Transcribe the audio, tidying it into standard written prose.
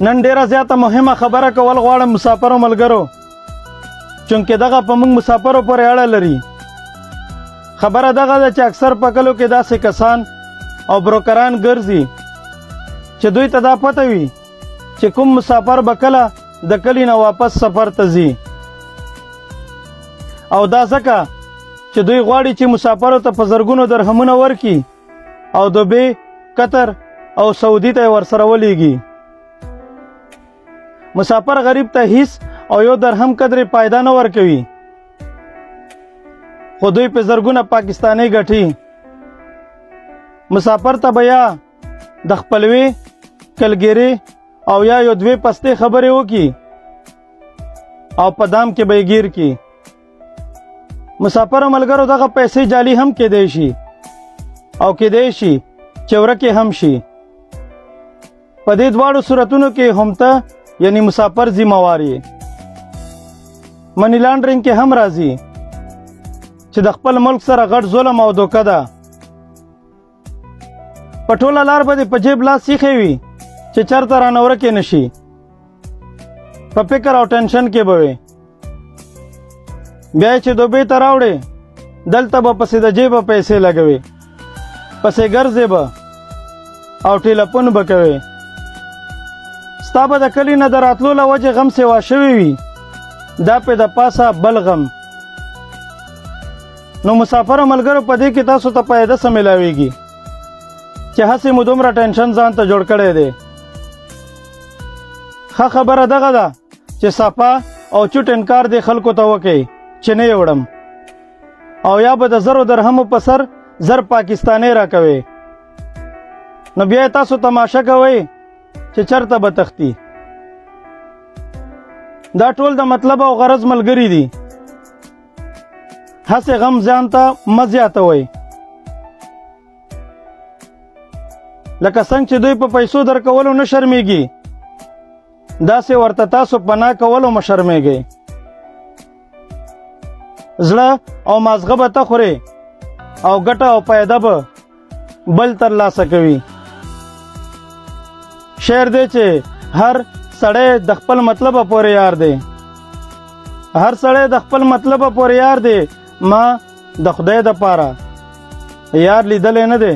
نن ډیره زیاته مهمه خبره کول غواړم مسافرو ملګرو، چونکې دغه په موږ مسافرو پورې اړه لري. خبره دغه ده چې اکثر په کلو کې داسې کسان او بروکران ګرځي چې دوی ته دا پته وي چې کوم مسافر به کله د کلي نه واپس سفر ته ځي، او دا ځکه چې دوی غواړي چې مسافرو ته په زرګونو درهمونه ورکي او دوبۍ، قطر او سعودي ته ورسره ولیږي. مسافر غریب ته هیڅ او یو درهم قدر پایدا نه ورکوي، خو دوی په زرګونه پاکستاني ګټي. مسافر ته به یا د خپلوي، کلګری او یا یو دوی پستې خبرې وکي او په دام کې به یې ګیر کی. مسافر ملګرو دغه پیسې جعلي هم کېدی شي او کېدی شي چې ورکې هم شي. په دې دواړو صورتونو کې هم ته یعنی مسافر ذمہوار یې. منی لانډرینګ کې هم راځي چې د خپل ملک سره غټ ظلم او دوکه ده. په ټوله لار به دې په جیب لاس ایښی وي چې چېرته رانه ورکې نه شي. په فکر او ټینشن کې به وي. بیا چې دوبۍ ته راوړې دلته به پسې د جیبه پیسې لګوي، پسې ګرځې به او ټیلیفون به کوي. ستا به د کلي نه د راتلو له وجې غم سیوا شوی وي، دا پې د پاسه بل غم. نو مسافرو ملګرو په دې کې تاسو ته فایده څه میلاویږي چې هسې مو دومره ټینشن ځان ته جوړ کړی دی. ښه خبره دغه ده چې صفا او چوټ انکار دې خلکو ته وکړئ چې نه یې وړم، او یا به د زرو درهمو په سر زر پاکستاني راکوي. نو بیا تاسو تماشه کوئ چې چرته به تختی. دا ټول د مطلب او غرض ملګري دي. هسې غم ځان ته مه زیاتوئ. لکه څنګه چې دوی په پیسو درکولو نه شرمېږي، داسې ورته تاسو پناه کولو مه شرمېږئ. زړه او مازغه به ته خورې او ګټه او پیدا به بل ترلاسه کوي. شعر دی چې هر سړی د خپل مطلبه پورې یار دی. هر سړی د خپل مطلبه پورې یار دی، ما د خدای دپاره یار لیدلی نه دی.